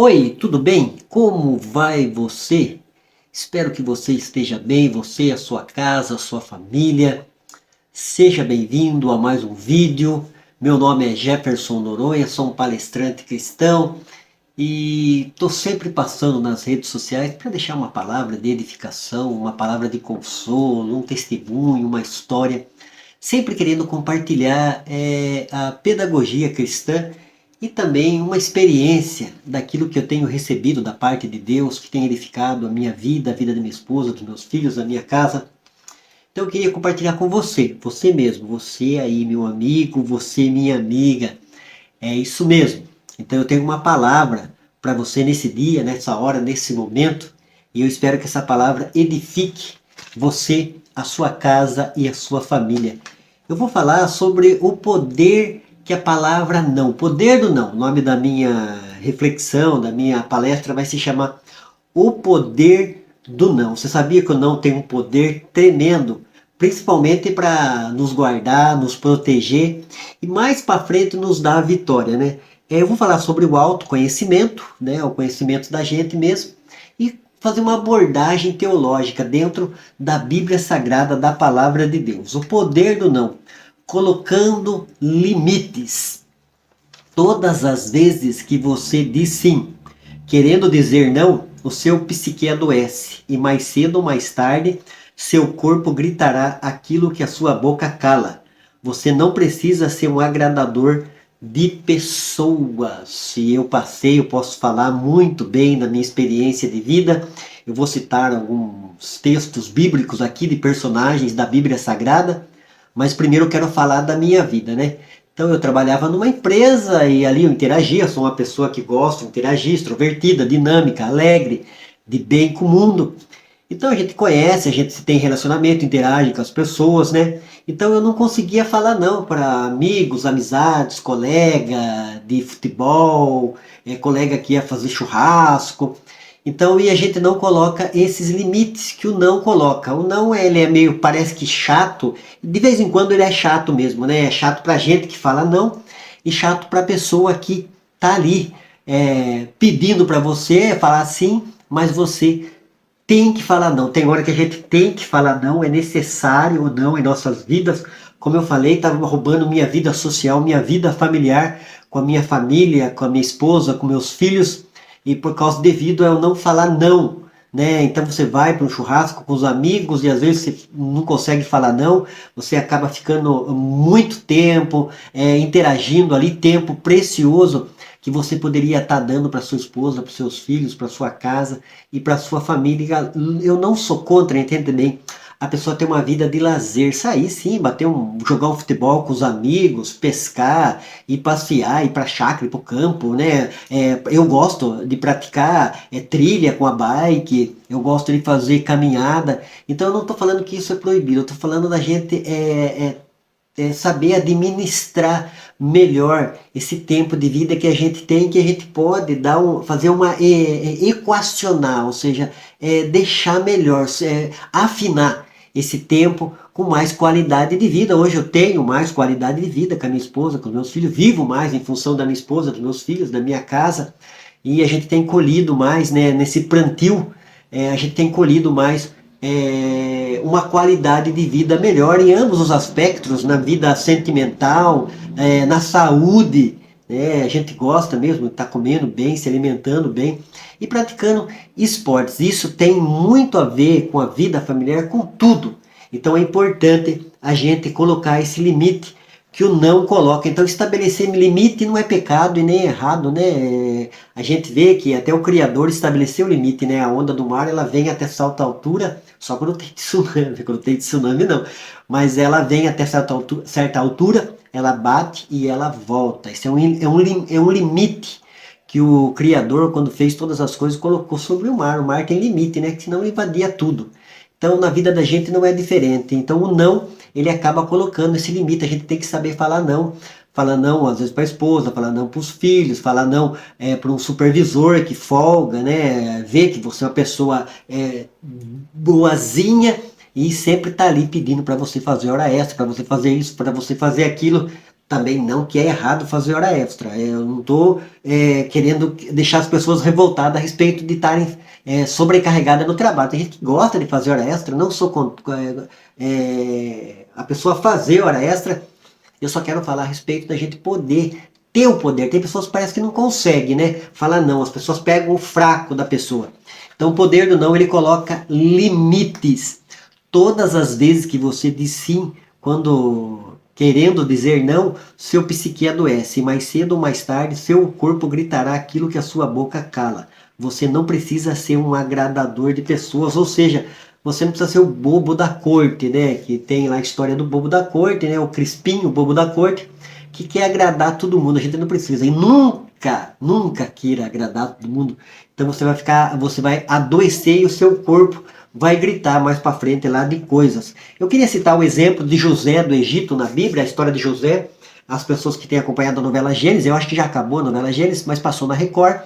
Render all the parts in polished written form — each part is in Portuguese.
Oi, tudo bem? Como vai você? Espero que você esteja bem, você, a sua casa, a sua família. Seja bem-vindo a mais um vídeo. Meu nome é Jefferson Noronha, sou um palestrante cristão e estou sempre passando nas redes sociais para deixar uma palavra de edificação, uma palavra de consolo, um testemunho, uma história, sempre querendo compartilhar a pedagogia cristã e também uma experiência daquilo que eu tenho recebido da parte de Deus, que tem edificado a minha vida, a vida da minha esposa, dos meus filhos, da minha casa. Então eu queria compartilhar com você, você mesmo, você aí, meu amigo, você, minha amiga. É isso mesmo. Então eu tenho uma palavra para você nesse dia, nessa hora, nesse momento, e eu espero que essa palavra edifique você, a sua casa e a sua família. Eu vou falar sobre o poder que a palavra não, poder do não. O nome da minha reflexão, da minha palestra vai se chamar O Poder do Não. Você sabia que o não tem um poder tremendo, principalmente para nos guardar, nos proteger e mais para frente nos dar a vitória, né? Eu vou falar sobre o autoconhecimento, né, o conhecimento da gente mesmo, e fazer uma abordagem teológica dentro da Bíblia Sagrada, da Palavra de Deus. O poder do não, colocando limites. Todas as vezes que você diz sim, querendo dizer não, o seu psique adoece e mais cedo ou mais tarde seu corpo gritará aquilo que a sua boca cala. Você não precisa ser um agradador de pessoas. Se eu passei, eu posso falar muito bem da minha experiência de vida. Eu vou citar alguns textos bíblicos aqui de personagens da Bíblia Sagrada, mas primeiro eu quero falar da minha vida, né? Então eu trabalhava numa empresa e ali eu interagia, sou uma pessoa que gosta de interagir, extrovertida, dinâmica, alegre, de bem com o mundo. Então a gente conhece, a gente tem relacionamento, interage com as pessoas, né? Então eu não conseguia falar não para amigos, amizades, colega de futebol, colega que ia fazer churrasco. Então, e a gente não coloca esses limites que o não coloca. O não, ele é meio, parece que chato. De vez em quando ele é chato mesmo, né? É chato pra gente que fala não e chato pra pessoa que tá ali pedindo para você falar sim, mas você tem que falar não. Tem hora que a gente tem que falar não, é necessário o não em nossas vidas. Como eu falei, estava roubando minha vida social, minha vida familiar, com a minha família, com a minha esposa, com meus filhos, e por causa devido a eu não falar não, né? Então você vai para um churrasco com os amigos e às vezes você não consegue falar não, você acaba ficando muito tempo interagindo ali, tempo precioso que você poderia estar dando para sua esposa, para seus filhos, para sua casa e para sua família. Eu não sou contra, entende bem? A pessoa ter uma vida de lazer, sair sim, jogar um futebol com os amigos, pescar, ir passear, ir para a chácara, ir para o campo, né? Eu gosto de praticar trilha com a bike, eu gosto de fazer caminhada. Então eu não estou falando que isso é proibido, eu estou falando da gente saber administrar melhor esse tempo de vida que a gente tem, que a gente pode fazer uma equacionar, ou seja, deixar melhor, afinar esse tempo com mais qualidade de vida. Hoje eu tenho mais qualidade de vida com a minha esposa, com os meus filhos, vivo mais em função da minha esposa, dos meus filhos, da minha casa, e a gente tem colhido mais, né, nesse plantio, a gente tem colhido mais uma qualidade de vida melhor em ambos os aspectos, na vida sentimental, na saúde, né? A gente gosta mesmo de estar comendo bem, se alimentando bem e praticando esportes. Isso tem muito a ver com a vida familiar, com tudo. Então é importante a gente colocar esse limite que o não coloca. Então estabelecer limite não é pecado e nem errado, né? A gente vê que até o Criador estabeleceu o limite, né? A onda do mar ela vem até certa altura, só quando tem tsunami, quando tem tsunami não, mas ela vem até certa altura, ela bate e ela volta. Isso é um limite que o Criador, quando fez todas as coisas, colocou sobre o mar. O mar tem limite, né? Que senão invadia tudo. Então na vida da gente não é diferente. Então o não, ele acaba colocando esse limite. A gente tem que saber falar não. Falar não às vezes para a esposa, falar não para os filhos, falar não para um supervisor que folga, né? Ver que você é uma pessoa boazinha e sempre tá ali pedindo para você fazer hora extra, para você fazer isso, para você fazer aquilo. Também não que é errado fazer hora extra. Eu não estou querendo deixar as pessoas revoltadas a respeito de estarem sobrecarregadas no trabalho. Tem gente que gosta de fazer hora extra, não sou a pessoa fazer hora extra. Eu só quero falar a respeito da gente poder ter o poder. Tem pessoas que parece que não conseguem, né? Falar não, as pessoas pegam o fraco da pessoa. Então o poder do não, ele coloca limites. Todas as vezes que você diz sim, quando querendo dizer não, seu psique adoece. Mais cedo ou mais tarde, seu corpo gritará aquilo que a sua boca cala. Você não precisa ser um agradador de pessoas, ou seja, você não precisa ser o bobo da corte, né? Que tem lá a história do bobo da corte, né? O Crispim, o bobo da corte, que quer agradar todo mundo. A gente não precisa e nunca queira agradar todo mundo. Então você vai adoecer e o seu corpo vai gritar mais para frente lá de coisas. Eu queria citar o exemplo de José do Egito na Bíblia, a história de José. As pessoas que têm acompanhado a novela Gênesis, eu acho que já acabou a novela Gênesis, mas passou na Record.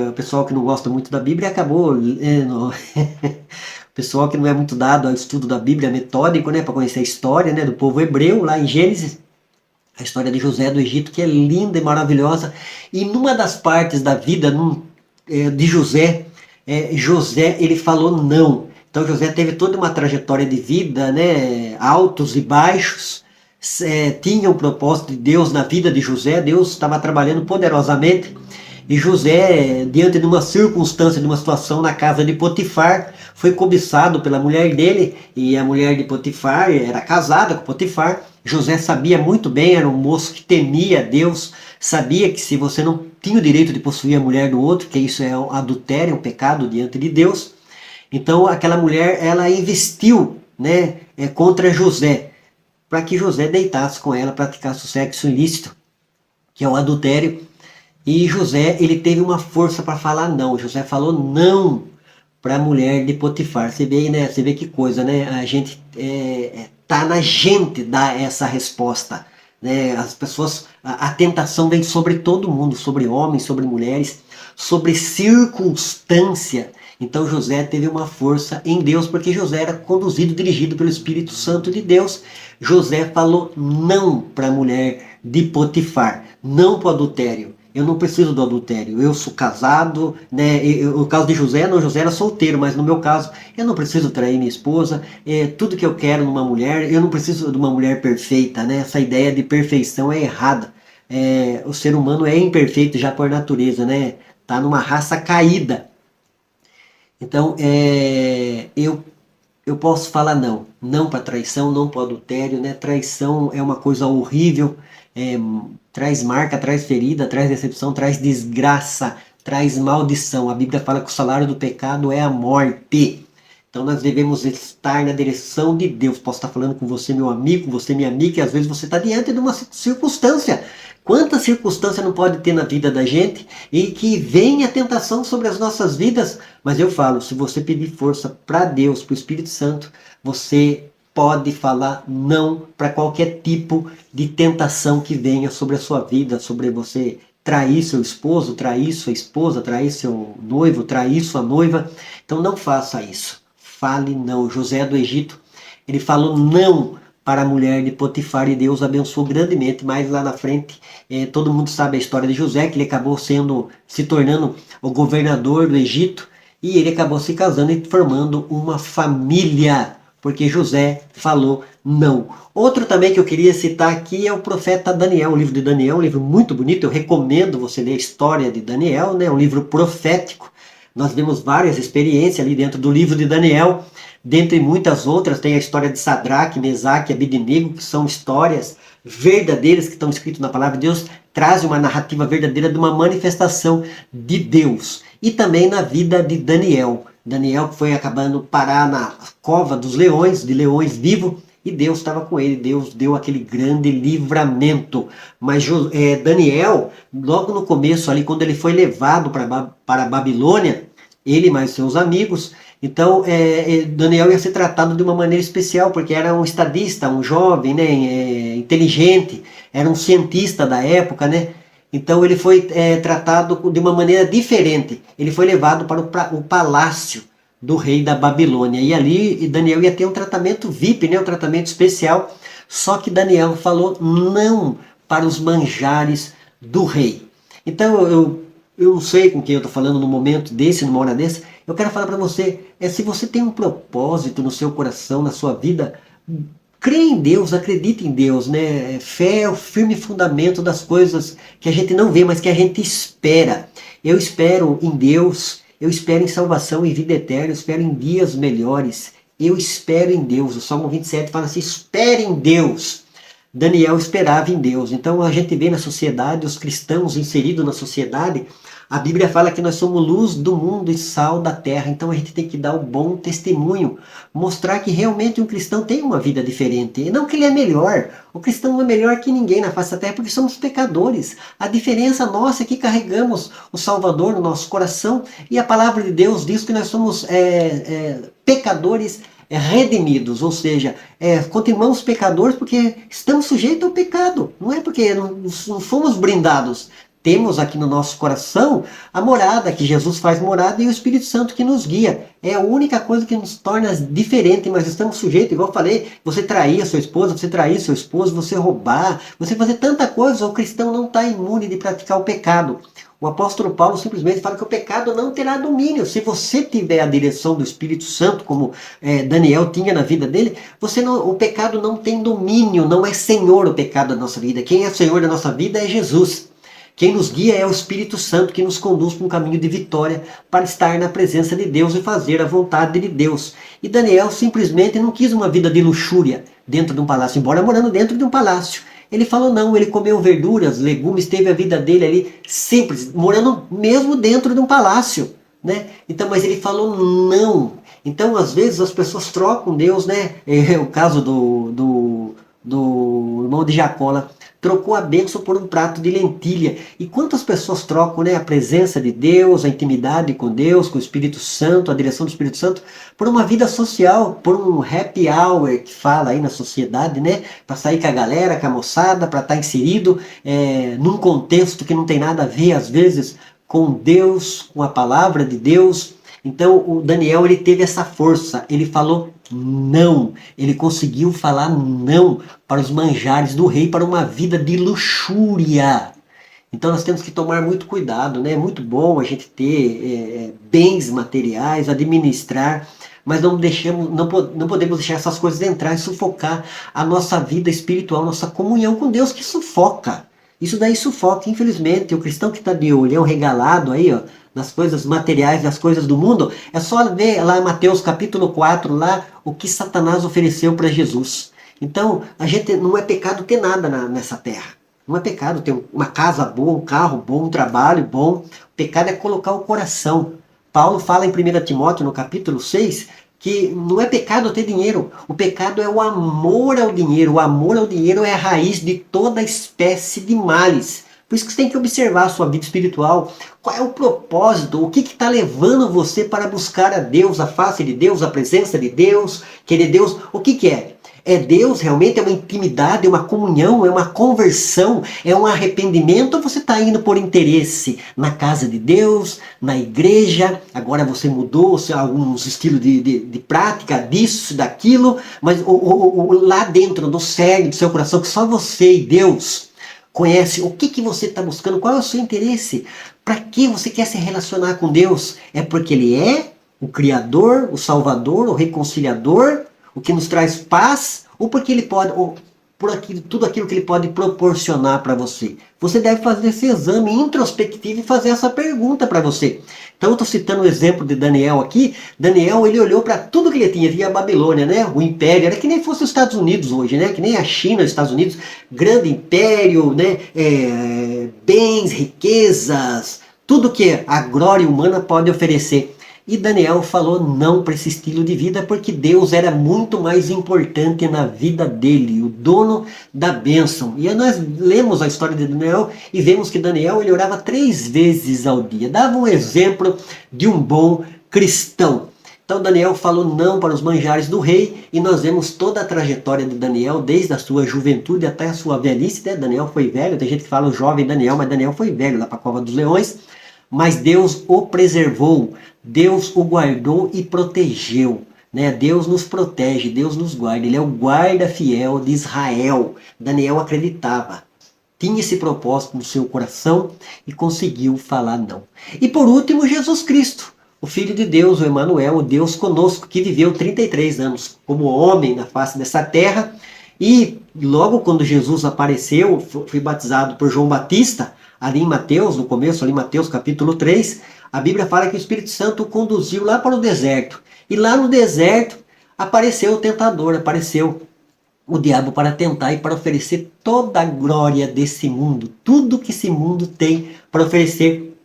O pessoal que não gosta muito da Bíblia acabou o pessoal que não é muito dado ao estudo da Bíblia metódico, né, para conhecer a história, né, do povo hebreu lá em Gênesis, a história de José do Egito, que é linda e maravilhosa. E numa das partes da vida de José, José ele falou não. Então José teve toda uma trajetória de vida, né, altos e baixos. Tinha um propósito de Deus na vida de José. Deus estava trabalhando poderosamente. E José, diante de uma circunstância, de uma situação na casa de Potifar, foi cobiçado pela mulher dele, e a mulher de Potifar era casada com Potifar. José sabia muito bem, era um moço que temia Deus, sabia que se você não tinha o direito de possuir a mulher do outro, que isso é um adultério, um pecado diante de Deus. Então aquela mulher, ela investiu, né, contra José, para que José deitasse com ela, praticasse o sexo ilícito, que é o adultério. E José, ele teve uma força para falar não. José falou não para a mulher de Potifar. Você vê, né? Você vê que coisa, né? A gente tá na gente dar essa resposta, né? As pessoas, a tentação vem sobre todo mundo, sobre homens, sobre mulheres, sobre circunstância. Então José teve uma força em Deus, porque José era conduzido, dirigido pelo Espírito Santo de Deus. José falou não para a mulher de Potifar, não para o adultério. Eu não preciso do adultério, eu sou casado, né? O caso de José, não, José era solteiro, mas no meu caso, eu não preciso trair minha esposa, tudo que eu quero numa mulher, eu não preciso de uma mulher perfeita, né? Essa ideia de perfeição é errada. O ser humano é imperfeito já por natureza, né? Tá numa raça caída. Então, eu posso falar não para traição, não para adultério, né? Traição é uma coisa horrível, traz marca, traz ferida, traz decepção, traz desgraça, traz maldição. A Bíblia fala que o salário do pecado é a morte. Então nós devemos estar na direção de Deus. Posso estar falando com você, meu amigo, você, minha amiga, e às vezes você está diante de uma circunstância. Quanta circunstância não pode ter na vida da gente e que vem a tentação sobre as nossas vidas. Mas eu falo, se você pedir força para Deus, para o Espírito Santo, você pode falar não para qualquer tipo de tentação que venha sobre a sua vida, sobre você trair seu esposo, trair sua esposa, trair seu noivo, trair sua noiva. Então não faça isso. Fale não. José do Egito, ele falou não para a mulher de Potifar e Deus abençoou grandemente. Mas lá na frente, todo mundo sabe a história de José, que ele acabou se tornando o governador do Egito, e ele acabou se casando e formando uma família, porque José falou não. Outro também que eu queria citar aqui é o profeta Daniel, o livro de Daniel, um livro muito bonito. Eu recomendo você ler a história de Daniel, né? Um livro profético. Nós vemos várias experiências ali dentro do livro de Daniel. Dentre muitas outras, tem a história de Sadraque, Mesaque e Abednego, que são histórias verdadeiras que estão escritas na palavra de Deus, trazem uma narrativa verdadeira de uma manifestação de Deus. E também na vida de Daniel. Daniel que foi acabando parar na cova dos leões, de leões vivos, e Deus estava com ele, Deus deu aquele grande livramento. Mas Daniel, logo no começo ali, quando ele foi levado para a Babilônia, ele mais seus amigos, então Daniel ia ser tratado de uma maneira especial, porque era um estadista, um jovem, né, inteligente, era um cientista da época, né? Então ele foi tratado de uma maneira diferente. Ele foi levado para o palácio do rei da Babilônia. E ali Daniel ia ter um tratamento VIP, né, um tratamento especial, Só que Daniel falou não para os manjares do rei. Então eu não sei com quem eu estou falando no momento desse, numa hora dessa. Eu quero falar para você, se você tem um propósito no seu coração, na sua vida, crê em Deus, acredite em Deus, né? Fé é o firme fundamento das coisas que a gente não vê, mas que a gente espera. Eu espero em Deus, eu espero em salvação e vida eterna, eu espero em dias melhores. Eu espero em Deus. O Salmo 27 fala assim: espere em Deus. Daniel esperava em Deus. Então a gente vê na sociedade, os cristãos inseridos na sociedade, a Bíblia fala que nós somos luz do mundo e sal da terra. Então a gente tem que dar o bom testemunho, mostrar que realmente um cristão tem uma vida diferente. E não que ele é melhor. O cristão não é melhor que ninguém na face da terra, porque somos pecadores. A diferença nossa é que carregamos o Salvador no nosso coração, e a palavra de Deus diz que nós somos pecadores redimidos, ou seja, continuamos pecadores porque estamos sujeitos ao pecado, não é porque não fomos brindados. Temos aqui no nosso coração a morada, que Jesus faz morada, e o Espírito Santo que nos guia. É a única coisa que nos torna diferente, mas estamos sujeitos, igual eu falei, você trair a sua esposa, você trair seu esposo, você roubar, você fazer tanta coisa. O cristão não está imune de praticar o pecado. O apóstolo Paulo simplesmente fala que o pecado não terá domínio. Se você tiver a direção do Espírito Santo, como Daniel tinha na vida dele, o pecado não tem domínio, não é senhor o pecado da nossa vida. Quem é senhor da nossa vida é Jesus. Quem nos guia é o Espírito Santo, que nos conduz para um caminho de vitória, para estar na presença de Deus e fazer a vontade de Deus. E Daniel simplesmente não quis uma vida de luxúria dentro de um palácio, embora morando dentro de um palácio. Ele falou não, ele comeu verduras, legumes, teve a vida dele ali simples, morando mesmo dentro de um palácio, né? Então, mas ele falou não. Então, às vezes, as pessoas trocam Deus, né? É o caso do irmão de Jacó lá. Trocou a bênção por um prato de lentilha. E quantas pessoas trocam, né, a presença de Deus, a intimidade com Deus, com o Espírito Santo, a direção do Espírito Santo, por uma vida social, por um happy hour que fala aí na sociedade, né? Para sair com a galera, com a moçada, para estar inserido num contexto que não tem nada a ver, às vezes, com Deus, com a palavra de Deus. Então o Daniel, ele teve essa força, ele falou não, ele conseguiu falar não para os manjares do rei, para uma vida de luxúria. Então nós temos que tomar muito cuidado, né? É muito bom a gente ter bens materiais, administrar, mas não podemos deixar essas coisas entrar e sufocar a nossa vida espiritual, nossa comunhão com Deus, que sufoca. Isso daí sufoca, infelizmente. O cristão que está de olhão regalado aí, ó, nas coisas materiais, nas coisas do mundo, é só ver lá em Mateus capítulo 4, lá, o que Satanás ofereceu para Jesus. Então, a gente não é pecado ter nada nessa terra. Não é pecado ter uma casa boa, um carro bom, um trabalho bom. O pecado é colocar o coração. Paulo fala em 1 Timóteo, no capítulo 6, que não é pecado ter dinheiro. O pecado é o amor ao dinheiro. O amor ao dinheiro é a raiz de toda espécie de males. Por isso que você tem que observar a sua vida espiritual. Qual é o propósito? O que está levando você para buscar a Deus, a face de Deus, a presença de Deus, querer Deus? O que é? É Deus realmente? É uma intimidade, é uma comunhão, é uma conversão, é um arrependimento? Ou você está indo por interesse na casa de Deus, na igreja? Agora você mudou alguns estilos de prática, disso, daquilo, mas lá dentro, no cerne do seu coração, que só você e Deus conhece, o que você está buscando, qual é o seu interesse, para que você quer se relacionar com Deus? É porque Ele é o Criador, o Salvador, o Reconciliador, o que nos traz paz, ou porque Ele pode, ou por tudo aquilo que Ele pode proporcionar para você? Você deve fazer esse exame introspectivo e fazer essa pergunta para você. Então eu estou citando o exemplo de Daniel aqui. Daniel, ele olhou para tudo que ele tinha, via a Babilônia, né? O império, era que nem fosse os Estados Unidos hoje, né? Que nem a China, os Estados Unidos, grande império, né? Bens, riquezas, tudo que a glória humana pode oferecer. E Daniel falou não para esse estilo de vida, porque Deus era muito mais importante na vida dele, o dono da bênção. E aí nós lemos a história de Daniel e vemos que Daniel, ele orava 3 vezes ao dia. Dava um exemplo de um bom cristão. Então Daniel falou não para os manjares do rei, e nós vemos toda a trajetória de Daniel, desde a sua juventude até a sua velhice, né? Daniel foi velho, tem gente que fala o jovem Daniel, mas Daniel foi velho lá para a cova dos leões. Mas Deus o preservou, Deus o guardou e protegeu. né? Deus nos protege, Deus nos guarda, Ele é o guarda fiel de Israel. Daniel acreditava, tinha esse propósito no seu coração e conseguiu falar não. E por último, Jesus Cristo, o Filho de Deus, o Emanuel, o Deus conosco, que viveu 33 anos como homem na face dessa terra. E logo quando Jesus apareceu, foi batizado por João Batista, ali em Mateus, no começo, ali em Mateus capítulo 3, a Bíblia fala que o Espírito Santo o conduziu lá para o deserto. E lá no deserto apareceu o tentador, apareceu o diabo para tentar e para oferecer toda a glória desse mundo, tudo que esse mundo tem para oferecer,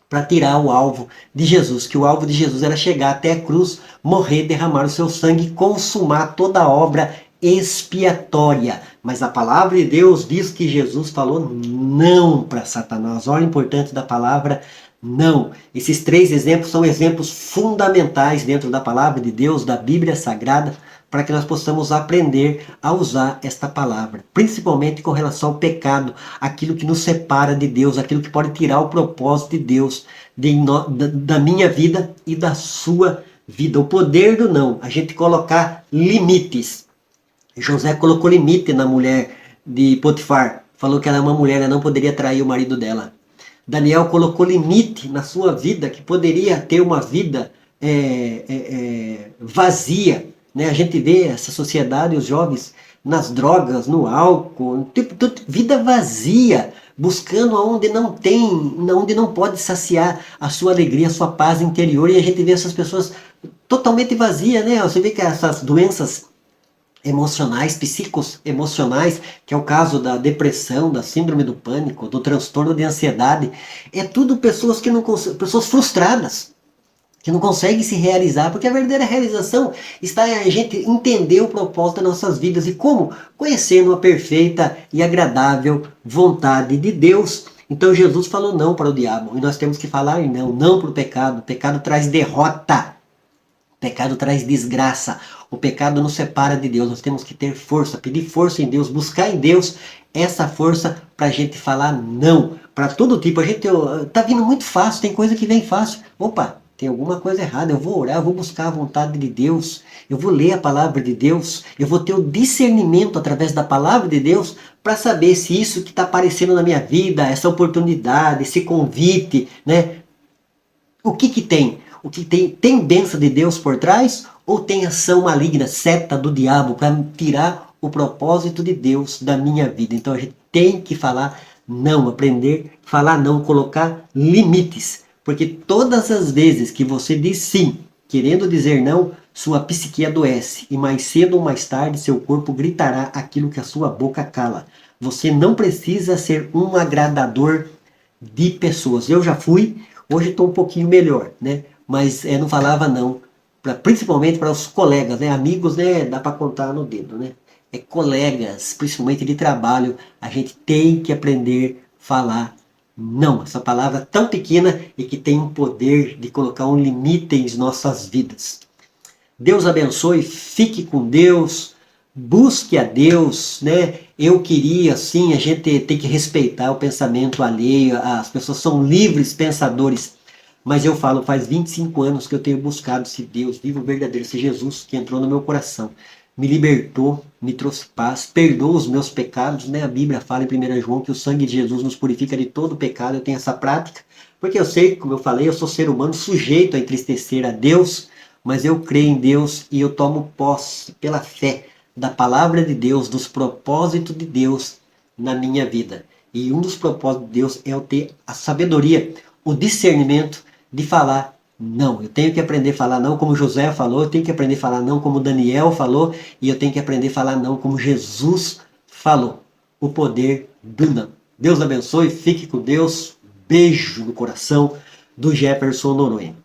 para tirar o alvo de Jesus, que o alvo de Jesus era chegar até a cruz, morrer, derramar o seu sangue, consumar toda a obra expiatória. Mas a palavra de Deus diz que Jesus falou não para Satanás. Olha o importante da palavra não. Esses três exemplos são exemplos fundamentais dentro da palavra de Deus, da Bíblia Sagrada, para que nós possamos aprender a usar esta palavra, principalmente com relação ao pecado, aquilo que nos separa de Deus, aquilo que pode tirar o propósito de Deus da minha vida e da sua vida. O poder do não, a gente colocar limites. José colocou limite na mulher de Potifar, falou que ela é uma mulher, ela não poderia trair o marido dela. Daniel colocou limite na sua vida, que poderia ter uma vida vazia. Né? A gente vê essa sociedade, os jovens nas drogas, no álcool, vida vazia, buscando onde não tem, onde não pode saciar a sua alegria, a sua paz interior. E a gente vê essas pessoas totalmente vazias, né? Você vê que essas doenças emocionais, psicoemocionais, que é o caso da depressão, da síndrome do pânico, do transtorno de ansiedade, é tudo pessoas que não pessoas frustradas, que não conseguem se realizar, porque a verdadeira realização está em a gente entender o propósito das nossas vidas e como conhecendo a perfeita e agradável vontade de Deus. Então Jesus falou não para o diabo, e nós temos que falar não para o pecado. O pecado traz derrota, o pecado traz desgraça, o pecado nos separa de Deus. Nós temos que ter força, pedir força em Deus, buscar em Deus essa força para a gente falar não para todo tipo. A gente tá vindo muito fácil, tem coisa que vem fácil. Opa, tem alguma coisa errada, eu vou orar, eu vou buscar a vontade de Deus, eu vou ler a palavra de Deus, eu vou ter o discernimento através da palavra de Deus para saber se isso que está aparecendo na minha vida, essa oportunidade, esse convite, né? O que tem? O que tem bênção de Deus por trás ou tem ação maligna, seta do diabo para tirar o propósito de Deus da minha vida? Então a gente tem que falar não, aprender a falar não, colocar limites. Porque todas as vezes que você diz sim, querendo dizer não, sua psique adoece. E mais cedo ou mais tarde, seu corpo gritará aquilo que a sua boca cala. Você não precisa ser um agradador de pessoas. Eu já fui, hoje estou um pouquinho melhor, né? Mas não falava não, principalmente para os colegas, né? Amigos, né? Dá para contar no dedo, né? Colegas, principalmente de trabalho, a gente tem que aprender a falar não, essa palavra tão pequena e que tem um poder de colocar um limite em nossas vidas. Deus abençoe, fique com Deus, busque a Deus, né? Eu queria, sim, a gente tem que respeitar o pensamento alheio, as pessoas são livres pensadores, mas eu falo, faz 25 anos que eu tenho buscado esse Deus vivo, verdadeiro, esse Jesus que entrou no meu coração. Me libertou, me trouxe paz, perdoou os meus pecados, né? A Bíblia fala em 1 João que o sangue de Jesus nos purifica de todo pecado. Eu tenho essa prática, porque eu sei, como eu falei, eu sou ser humano sujeito a entristecer a Deus, mas eu creio em Deus e eu tomo posse pela fé da palavra de Deus, dos propósitos de Deus na minha vida. E um dos propósitos de Deus é eu ter a sabedoria, o discernimento de falar não. Eu tenho que aprender a falar não como José falou, eu tenho que aprender a falar não como Daniel falou, e eu tenho que aprender a falar não como Jesus falou. O poder do não. Deus abençoe, fique com Deus. Beijo no coração do Jefferson Noronha.